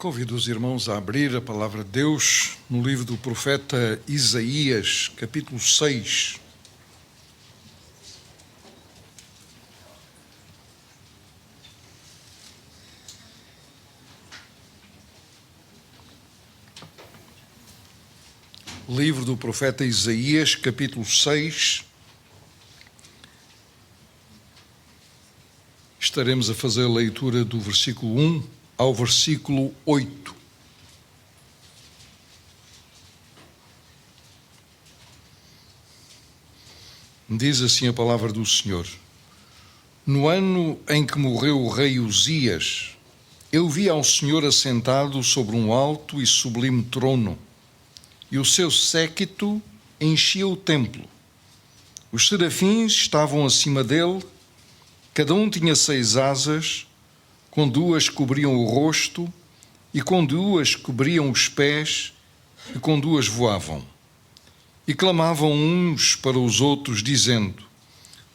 Convido os irmãos a abrir a palavra de Deus no livro do profeta Isaías, capítulo 6. Livro do profeta Isaías, capítulo 6. Estaremos a fazer a leitura do versículo 1 ao versículo 8. Diz assim a palavra do Senhor: No ano em que morreu o rei Uzias, eu vi ao Senhor assentado sobre um alto e sublime trono, e o seu séquito enchia o templo. Os serafins estavam acima dele, cada um tinha 6 asas, com 2 cobriam o rosto, e com 2 cobriam os pés, e com 2 voavam. E clamavam uns para os outros, dizendo: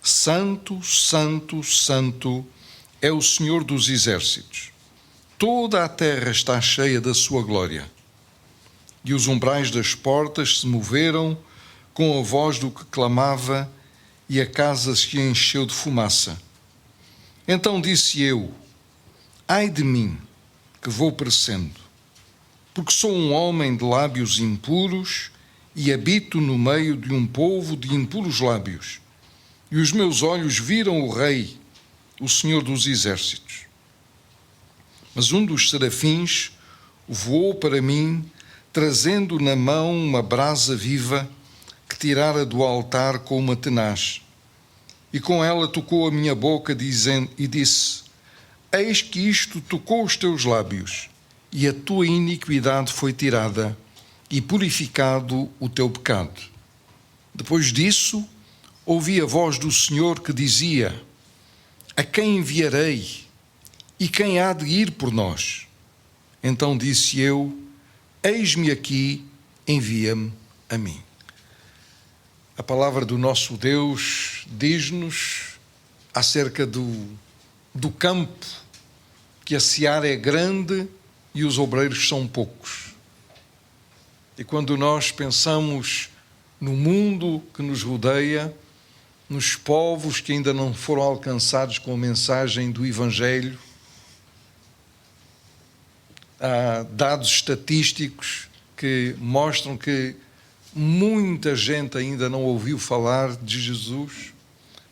Santo, Santo, Santo é o Senhor dos exércitos. Toda a terra está cheia da sua glória. E os umbrais das portas se moveram com a voz do que clamava, e a casa se encheu de fumaça. Então disse eu: Ai de mim, que vou perecendo, porque sou um homem de lábios impuros e habito no meio de um povo de impuros lábios. E os meus olhos viram o Rei, o Senhor dos exércitos. Mas um dos serafins voou para mim, trazendo na mão uma brasa viva que tirara do altar com uma tenaz. E com ela tocou a minha boca e disse: Eis que isto tocou os teus lábios, e a tua iniquidade foi tirada, e purificado o teu pecado. Depois disso, ouvi a voz do Senhor que dizia: A quem enviarei? E quem há de ir por nós? Então disse eu: Eis-me aqui, envia-me a mim. A palavra do nosso Deus diz-nos acerca do campo, que a seara é grande e os obreiros são poucos. E quando nós pensamos no mundo que nos rodeia, nos povos que ainda não foram alcançados com a mensagem do Evangelho, há dados estatísticos que mostram que muita gente ainda não ouviu falar de Jesus,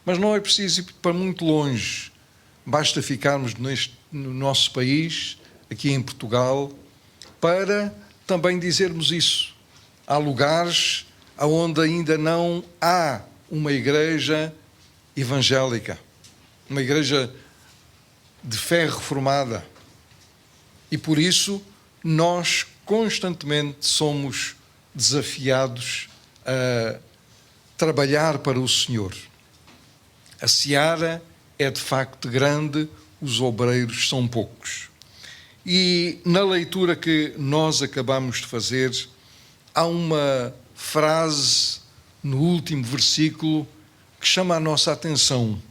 mas não é preciso ir para muito longe. Basta ficarmos no nosso país, aqui em Portugal, para também dizermos isso. Há lugares onde ainda não há uma igreja evangélica, uma igreja de fé reformada. E por isso nós constantemente somos desafiados a trabalhar para o Senhor. A seara é de facto grande, os obreiros são poucos. E na leitura que nós acabamos de fazer, há uma frase no último versículo que chama a nossa atenção.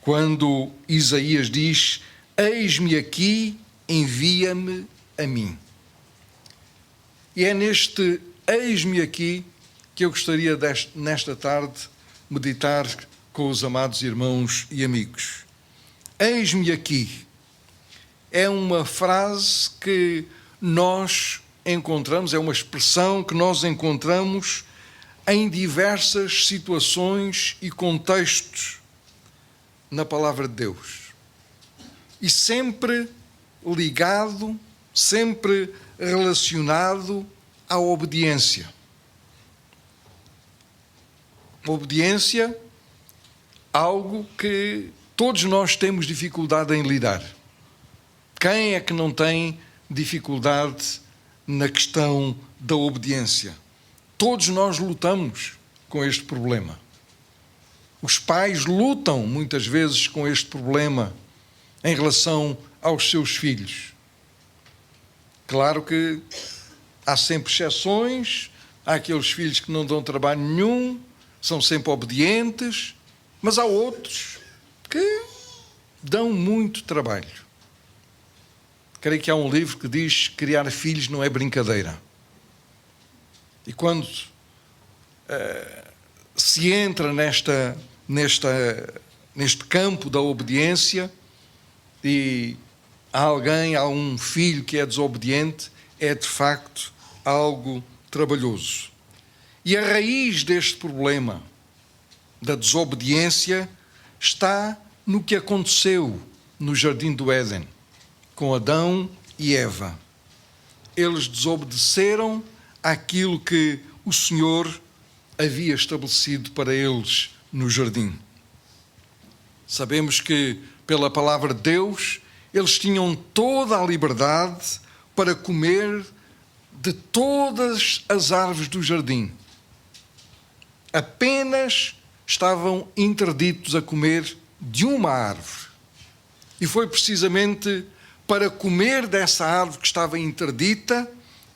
Quando Isaías diz: Eis-me aqui, envia-me a mim. E é neste eis-me aqui que eu gostaria nesta tarde meditar com os amados irmãos e amigos. Eis-me aqui é uma frase que nós encontramos, é uma expressão que nós encontramos em diversas situações e contextos na palavra de Deus. E sempre ligado, sempre relacionado à obediência. Obediência, algo que todos nós temos dificuldade em lidar. Quem é que não tem dificuldade na questão da obediência? Todos nós lutamos com este problema. Os pais lutam muitas vezes com este problema em relação aos seus filhos. Claro que há sempre exceções, há aqueles filhos que não dão trabalho nenhum, são sempre obedientes, mas há outros que dão muito trabalho. Creio que há um livro que diz que criar filhos não é brincadeira. E quando se entra neste campo da obediência e há um filho que é desobediente, é de facto algo trabalhoso. E a raiz deste problema da desobediência está no que aconteceu no Jardim do Éden, com Adão e Eva. Eles desobedeceram àquilo que o Senhor havia estabelecido para eles no jardim. Sabemos que, pela palavra de Deus, eles tinham toda a liberdade para comer de todas as árvores do jardim. Apenas estavam interditos a comer de uma árvore. E foi precisamente para comer dessa árvore que estava interdita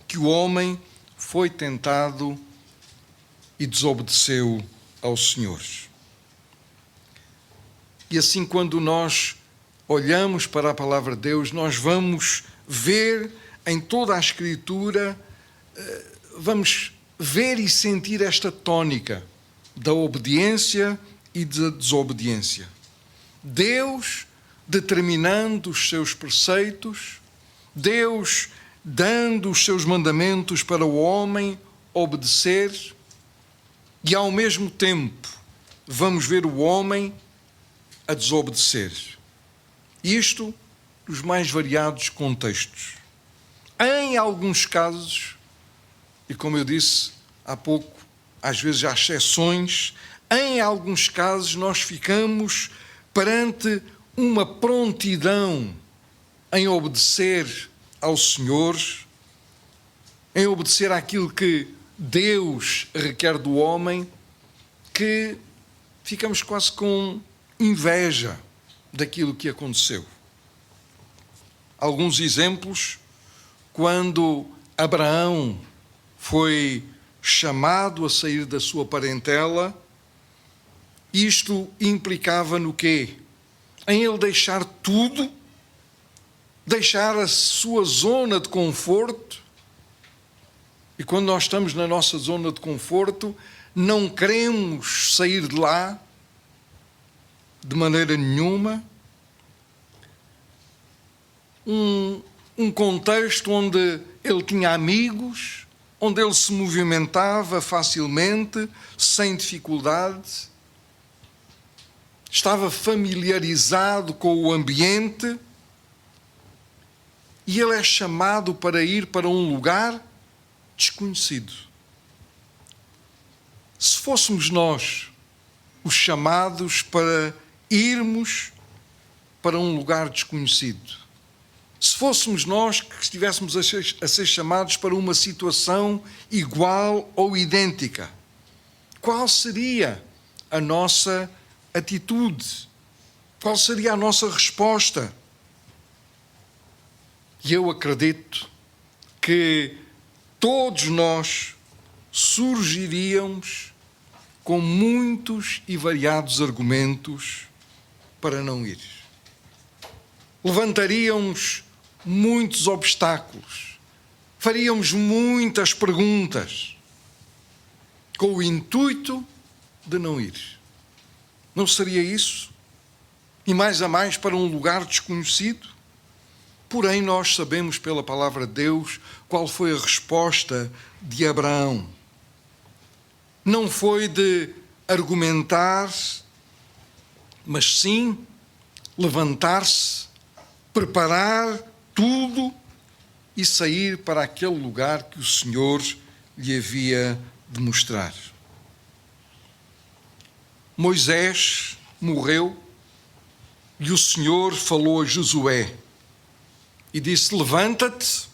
que o homem foi tentado e desobedeceu ao Senhor. E assim, quando nós olhamos para a palavra de Deus, nós vamos ver em toda a Escritura, vamos ver e sentir esta tónica da obediência e da desobediência. Deus determinando os seus preceitos, Deus dando os seus mandamentos para o homem obedecer, e ao mesmo tempo vamos ver o homem a desobedecer. Isto nos mais variados contextos. Em alguns casos, e como eu disse há pouco, às vezes há exceções, em alguns casos nós ficamos perante uma prontidão em obedecer ao Senhor, em obedecer àquilo que Deus requer do homem, que ficamos quase com inveja daquilo que aconteceu. Alguns exemplos, quando Abraão foi chamado a sair da sua parentela, isto implicava no quê? Em ele deixar tudo, deixar a sua zona de conforto. E quando nós estamos na nossa zona de conforto, não queremos sair de lá de maneira nenhuma. Um contexto onde ele tinha amigos, onde ele se movimentava facilmente, sem dificuldade, estava familiarizado com o ambiente, e ele é chamado para ir para um lugar desconhecido. Se fôssemos nós os chamados para irmos para um lugar desconhecido, se fôssemos nós que estivéssemos a ser chamados para uma situação igual ou idêntica, qual seria a nossa atitude? Qual seria a nossa resposta? E eu acredito que todos nós surgiríamos com muitos e variados argumentos para não ir. Levantaríamos muitos obstáculos, faríamos muitas perguntas, com o intuito de não ir. Não seria isso? E mais a mais para um lugar desconhecido? Porém, nós sabemos pela palavra de Deus qual foi a resposta de Abraão. Não foi de argumentar, mas sim levantar-se, preparar tudo e sair para aquele lugar que o Senhor lhe havia de mostrar. Moisés morreu e o Senhor falou a Josué e disse: levanta-te,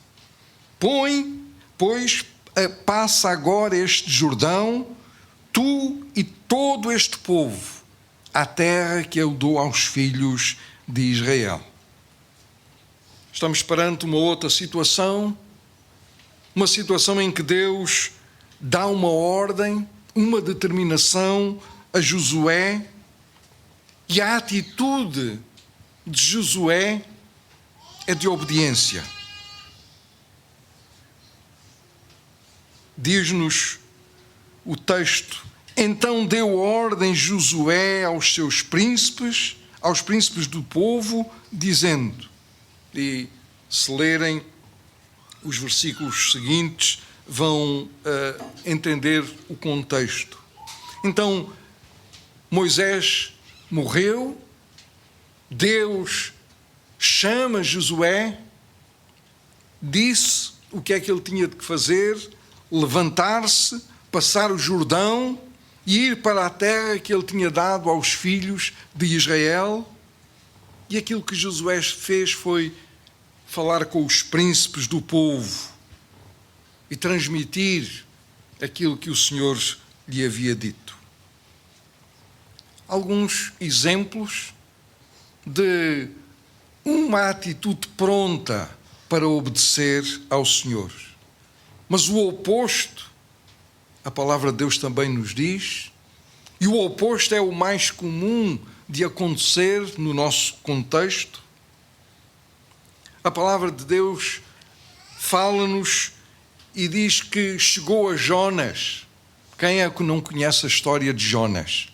passa agora este Jordão, tu e todo este povo, à terra que eu dou aos filhos de Israel. Estamos perante uma outra situação, uma situação em que Deus dá uma ordem, uma determinação a Josué, e a atitude de Josué é de obediência. diz-nos o texto: então deu ordem Josué aos seus príncipes, aos príncipes do povo, dizendo, e se lerem os versículos seguintes vão entender o contexto. Então Moisés morreu, Deus chama Josué, disse o que é que ele tinha de fazer: levantar-se, passar o Jordão e ir para a terra que ele tinha dado aos filhos de Israel. E aquilo que Josué fez foi falar com os príncipes do povo e transmitir aquilo que o Senhor lhe havia dito. Alguns exemplos de uma atitude pronta para obedecer ao Senhor. Mas o oposto, a palavra de Deus também nos diz, e o oposto é o mais comum de acontecer no nosso contexto. A palavra de Deus fala-nos e diz que chegou a Jonas. Quem é que não conhece a história de Jonas?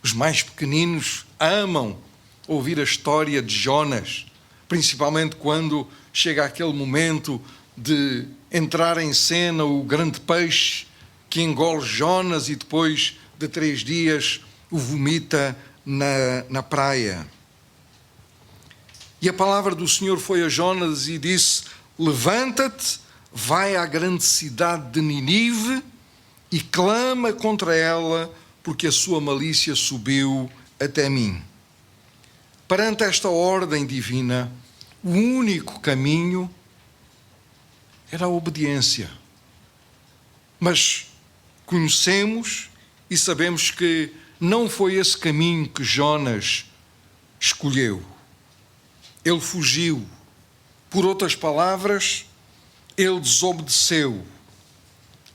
Os mais pequeninos amam ouvir a história de Jonas, principalmente quando chega aquele momento de entrar em cena o grande peixe que engole Jonas e depois de 3 dias o vomita na praia. E a palavra do Senhor foi a Jonas e disse: levanta-te, vai à grande cidade de Nínive e clama contra ela, porque a sua malícia subiu até mim. Perante esta ordem divina, o único caminho era a obediência. Mas conhecemos e sabemos que não foi esse caminho que Jonas escolheu. Ele fugiu. Por outras palavras, ele desobedeceu.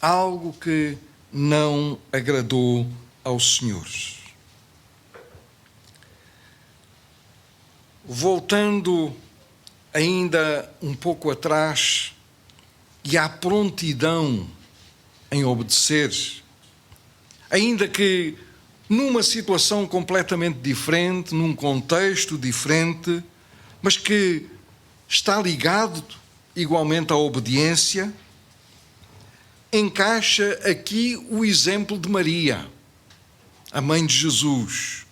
Algo que não agradou ao Senhor. Voltando ainda um pouco atrás, e à prontidão em obedecer, ainda que numa situação completamente diferente, num contexto diferente, mas que está ligado igualmente à obediência, encaixa aqui o exemplo de Maria, a mãe de Jesus,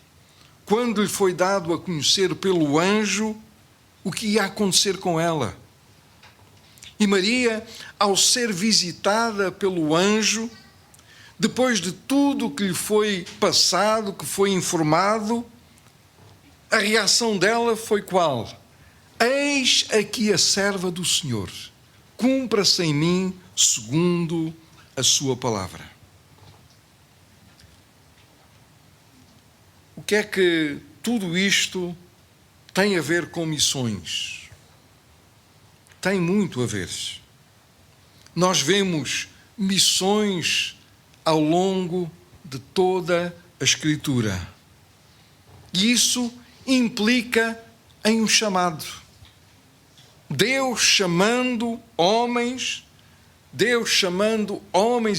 quando lhe foi dado a conhecer pelo anjo o que ia acontecer com ela. E Maria, ao ser visitada pelo anjo, depois de tudo o que lhe foi passado, que foi informado, a reação dela foi qual? Eis aqui a serva do Senhor, cumpra-se em mim segundo a sua palavra. O que é que tudo isto tem a ver com missões? Tem muito a ver. Nós vemos missões ao longo de toda a Escritura. E isso implica em um chamado. Deus chamando homens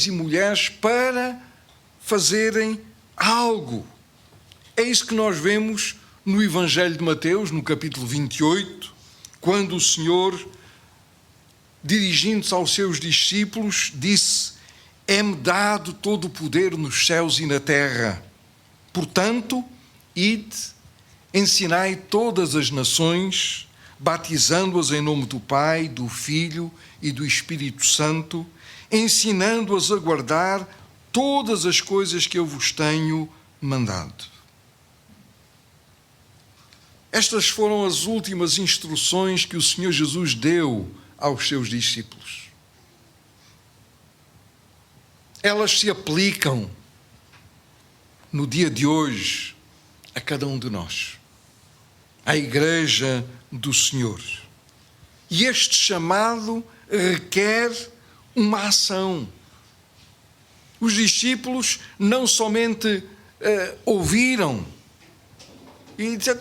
e mulheres para fazerem algo. É isso que nós vemos no Evangelho de Mateus, no capítulo 28, quando o Senhor, dirigindo-se aos seus discípulos, disse: é-me dado todo o poder nos céus e na terra. Portanto, ide, ensinai todas as nações, batizando-as em nome do Pai, do Filho e do Espírito Santo, ensinando-as a guardar todas as coisas que eu vos tenho mandado. Estas foram as últimas instruções que o Senhor Jesus deu aos seus discípulos. Elas se aplicam no dia de hoje a cada um de nós, à Igreja do Senhor. E este chamado requer uma ação. Os discípulos não somente ouviram e disseram: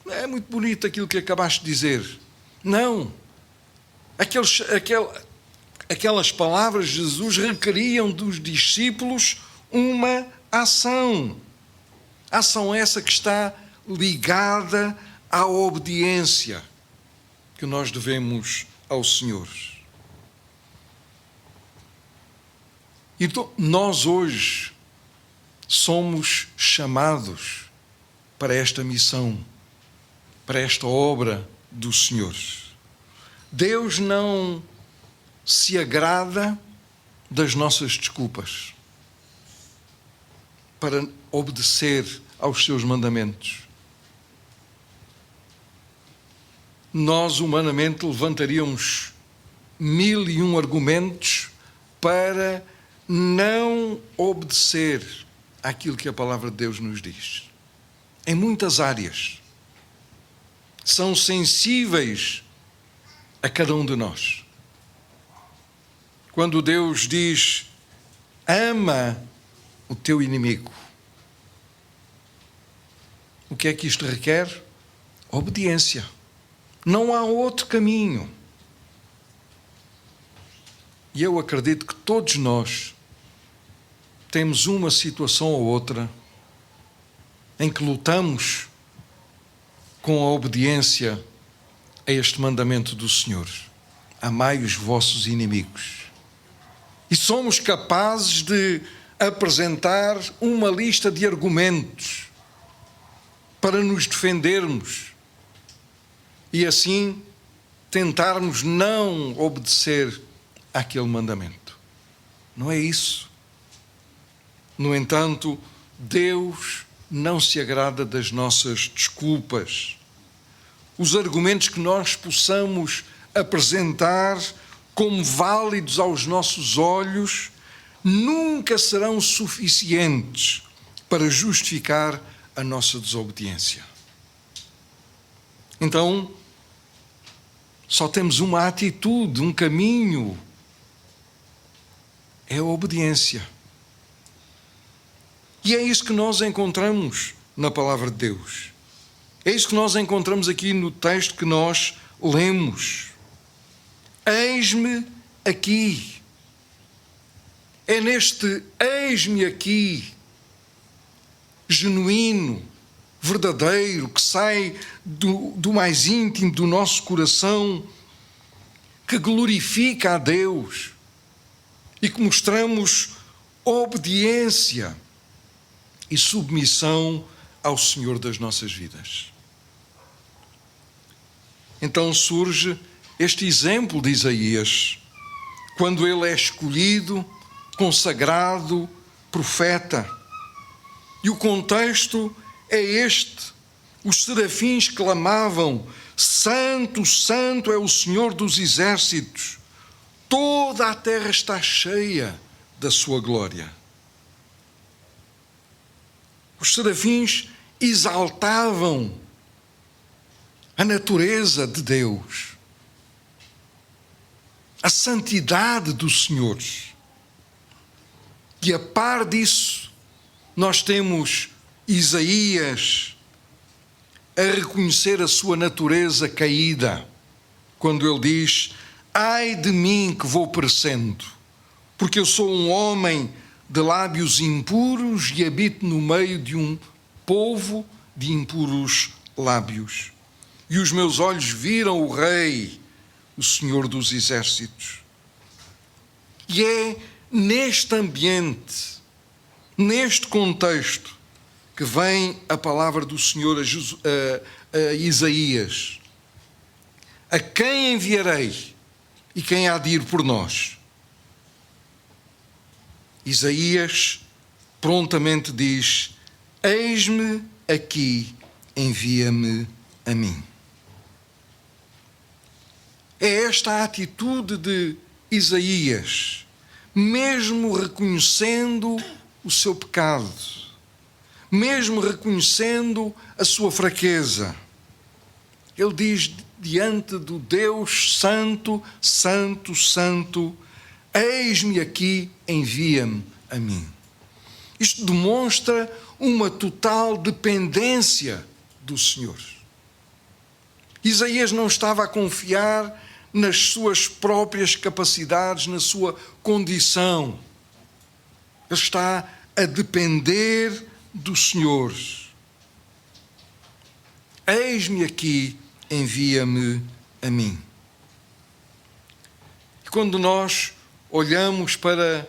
é muito bonito aquilo que acabaste de dizer. Não. aquelas palavras de Jesus requeriam dos discípulos uma ação. Ação essa que está ligada à obediência que nós devemos ao Senhor. Então, nós hoje somos chamados para esta missão, para esta obra do Senhor. Deus não se agrada das nossas desculpas para obedecer aos seus mandamentos. Nós, humanamente, levantaríamos 1001 argumentos para não obedecer àquilo que a palavra de Deus nos diz. Em muitas áreas. São sensíveis a cada um de nós. Quando Deus diz, ama o teu inimigo, o que é que isto requer? Obediência. Não há outro caminho. E eu acredito que todos nós temos uma situação ou outra em que lutamos com a obediência a este mandamento do Senhor. Amai os vossos inimigos. E somos capazes de apresentar uma lista de argumentos para nos defendermos e assim tentarmos não obedecer àquele mandamento. Não é isso. No entanto, Deus não se agrada das nossas desculpas. Os argumentos que nós possamos apresentar como válidos aos nossos olhos nunca serão suficientes para justificar a nossa desobediência. Então, só temos uma atitude, um caminho. É a obediência. E é isso que nós encontramos na palavra de Deus. É isso que nós encontramos aqui no texto que nós lemos. Eis-me aqui. É neste eis-me aqui, genuíno, verdadeiro, que sai do mais íntimo do nosso coração, que glorifica a Deus e que mostramos obediência e submissão ao Senhor das nossas vidas. Então surge este exemplo de Isaías, quando ele é escolhido, consagrado, profeta. E o contexto é este. Os serafins clamavam, Santo, Santo é o Senhor dos exércitos. Toda a terra está cheia da sua glória. Os serafins exaltavam a natureza de Deus, a santidade do Senhor. E a par disso, nós temos Isaías a reconhecer a sua natureza caída, quando ele diz, ai de mim que vou perecendo, porque eu sou um homem de lábios impuros e habito no meio de um povo de impuros lábios. E os meus olhos viram o Rei, o Senhor dos exércitos. E é neste ambiente, neste contexto, que vem a palavra do Senhor a Isaías. A quem enviarei e quem há de ir por nós? Isaías prontamente diz, eis-me aqui, envia-me a mim. É esta a atitude de Isaías, mesmo reconhecendo o seu pecado, mesmo reconhecendo a sua fraqueza. Ele diz diante do Deus Santo, Santo, Santo, eis-me aqui, envia-me a mim. Isto demonstra uma total dependência do Senhor. Isaías não estava a confiar nas suas próprias capacidades, na sua condição. Ele está a depender do Senhor. Eis-me aqui, envia-me a mim. E quando nós olhamos para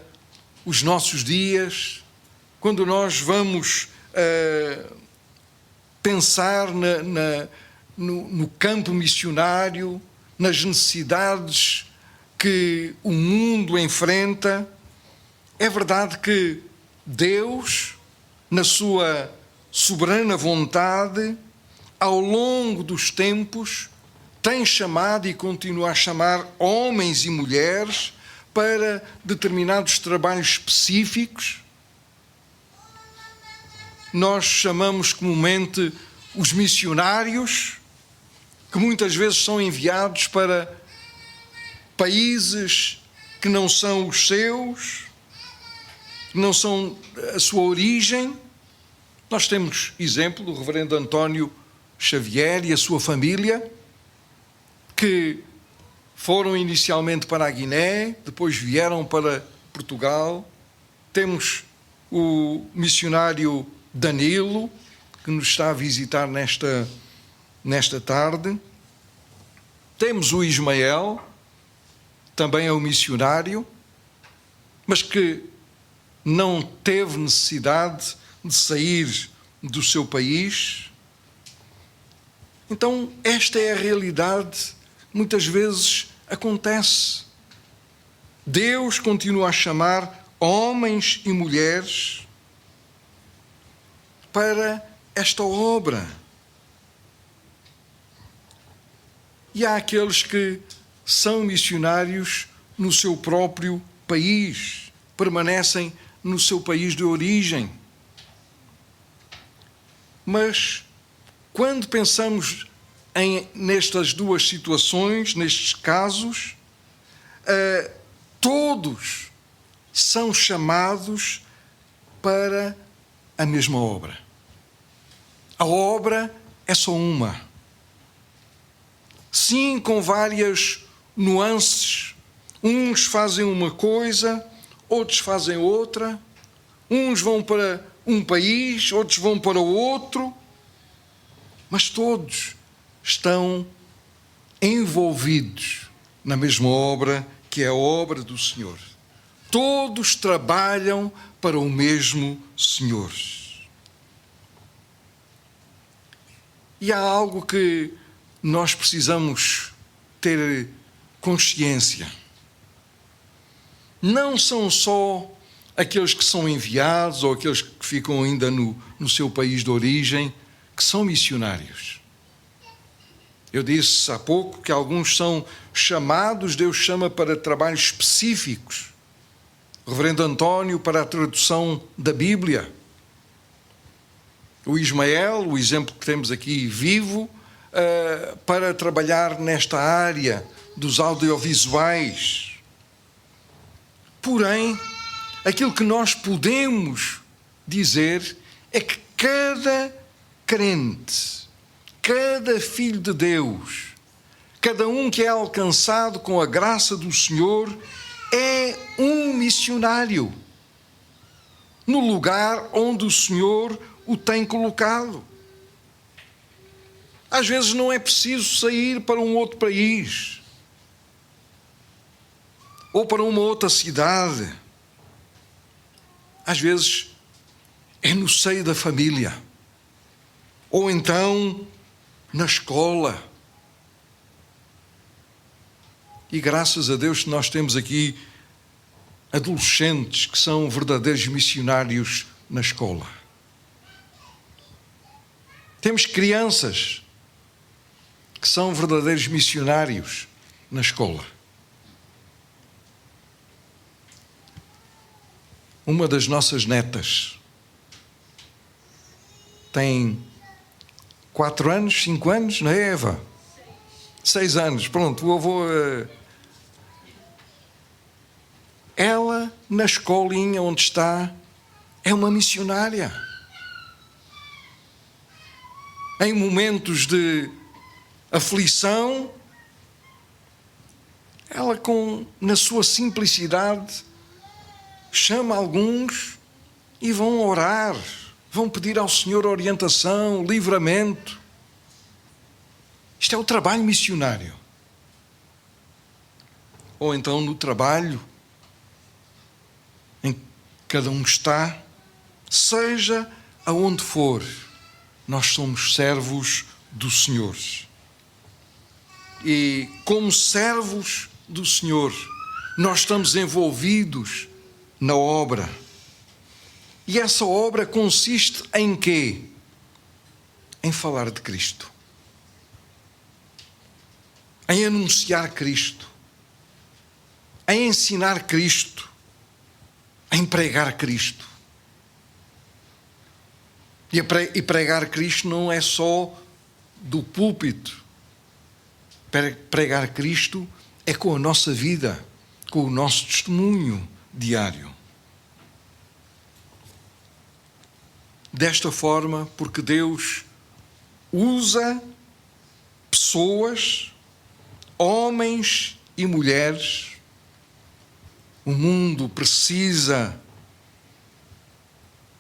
os nossos dias, quando nós vamos pensar no campo missionário, nas necessidades que o mundo enfrenta, é verdade que Deus, na sua soberana vontade, ao longo dos tempos, tem chamado e continua a chamar homens e mulheres para determinados trabalhos específicos. Nós chamamos comumente os missionários, que muitas vezes são enviados para países que não são os seus, que não são a sua origem. Nós temos exemplo do reverendo António Xavier e a sua família, que foram inicialmente para a Guiné, depois vieram para Portugal. Temos o missionário Danilo, que nos está a visitar nesta tarde. Temos o Ismael, também é um missionário, mas que não teve necessidade de sair do seu país. Então, esta é a realidade. Muitas vezes acontece. Deus continua a chamar homens e mulheres para esta obra. E há aqueles que são missionários no seu próprio país, permanecem no seu país de origem. Mas, quando pensamos nestas duas situações, nestes casos, todos são chamados para a mesma obra. A obra é só uma. Sim, com várias nuances. Uns fazem uma coisa, outros fazem outra. Uns vão para um país, outros vão para outro. Mas todos estão envolvidos na mesma obra, que é a obra do Senhor. Todos trabalham para o mesmo Senhor. E há algo que nós precisamos ter consciência. Não são só aqueles que são enviados ou aqueles que ficam ainda no seu país de origem que são missionários. Eu disse há pouco que alguns são chamados, Deus chama para trabalhos específicos. O reverendo António para a tradução da Bíblia. O Ismael, o exemplo que temos aqui vivo, para trabalhar nesta área dos audiovisuais. Porém, aquilo que nós podemos dizer é que cada crente, cada filho de Deus, cada um que é alcançado com a graça do Senhor, é um missionário no lugar onde o Senhor o tem colocado. Às vezes não é preciso sair para um outro país ou para uma outra cidade. Às vezes é no seio da família ou então na escola. E graças a Deus que nós temos aqui adolescentes que são verdadeiros missionários na escola. Temos crianças que são verdadeiros missionários na escola. Uma das nossas netas tem 4 anos, 5 anos, não é, Eva? 6 anos, pronto, o avô... Ela, na escolinha onde está, é uma missionária. Em momentos de aflição, ela na sua simplicidade, chama alguns e vão orar, vão pedir ao Senhor orientação, livramento. Isto é o trabalho missionário. Ou então no trabalho em que cada um está, seja aonde for, nós somos servos do Senhor. E como servos do Senhor, nós estamos envolvidos na obra. E essa obra consiste em quê? Em falar de Cristo. Em anunciar Cristo. Em ensinar Cristo. Em pregar Cristo. E pregar Cristo não é só do púlpito. Pregar Cristo é com a nossa vida, com o nosso testemunho diário. Desta forma, porque Deus usa pessoas, homens e mulheres. O mundo precisa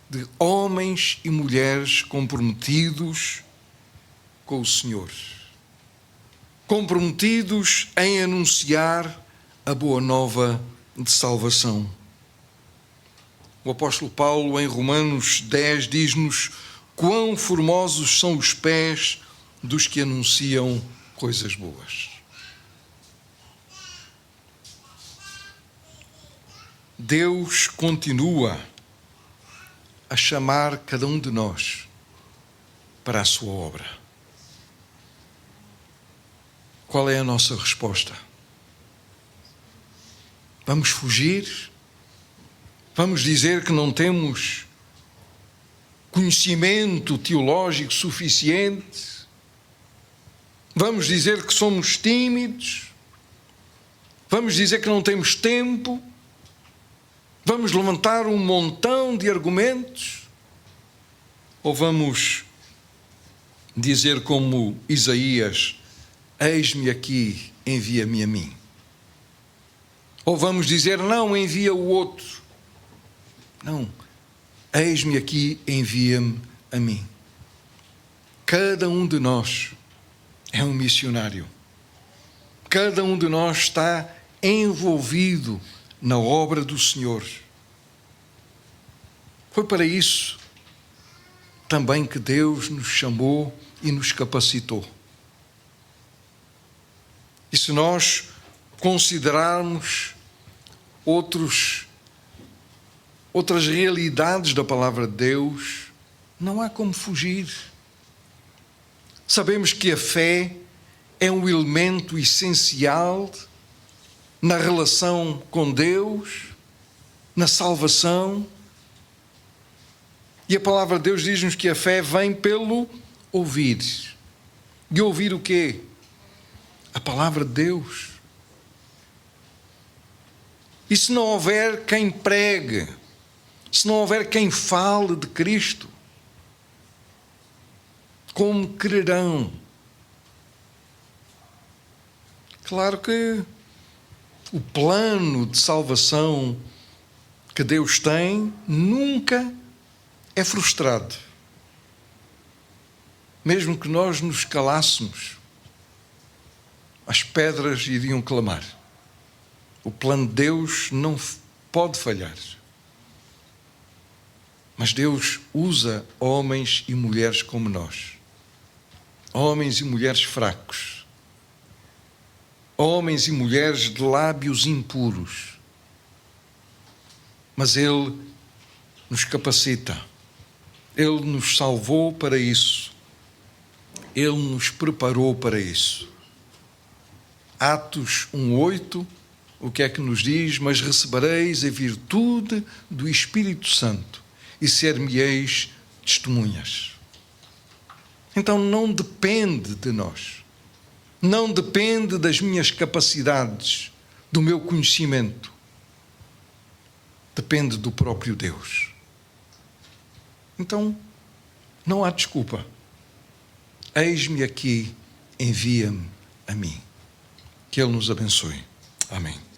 de homens e mulheres comprometidos com o Senhor. Comprometidos em anunciar a boa nova de salvação. O apóstolo Paulo, em Romanos 10, diz-nos: quão formosos são os pés dos que anunciam coisas boas. Deus continua a chamar cada um de nós para a sua obra. Qual é a nossa resposta? Vamos fugir? Vamos dizer que não temos conhecimento teológico suficiente? Vamos dizer que somos tímidos? Vamos dizer que não temos tempo? Vamos levantar um montão de argumentos? Ou vamos dizer como Isaías: eis-me aqui, envia-me a mim? Ou vamos dizer: não, envia o outro? Não, eis-me aqui, envia-me a mim. Cada um de nós é um missionário. Cada um de nós está envolvido na obra do Senhor. Foi para isso também que Deus nos chamou e nos capacitou. E se nós considerarmos outras realidades da palavra de Deus, não há como fugir. Sabemos que a fé é um elemento essencial na relação com Deus, na salvação. E a palavra de Deus diz-nos que a fé vem pelo ouvir. E ouvir o quê? A palavra de Deus. E se não houver quem pregue, se não houver quem fale de Cristo, como crerão? Claro que o plano de salvação que Deus tem nunca é frustrado. Mesmo que nós nos calássemos, as pedras iriam clamar. O plano de Deus não pode falhar. Mas Deus usa homens e mulheres como nós. Homens e mulheres fracos. Homens e mulheres de lábios impuros. Mas Ele nos capacita. Ele nos salvou para isso. Ele nos preparou para isso. Atos 1:8, o que é que nos diz? Mas recebereis a virtude do Espírito Santo e ser-me-eis testemunhas. Então não depende de nós. Não depende das minhas capacidades, do meu conhecimento. Depende do próprio Deus. Então, não há desculpa. Eis-me aqui, envia-me a mim. Que Ele nos abençoe. Amém.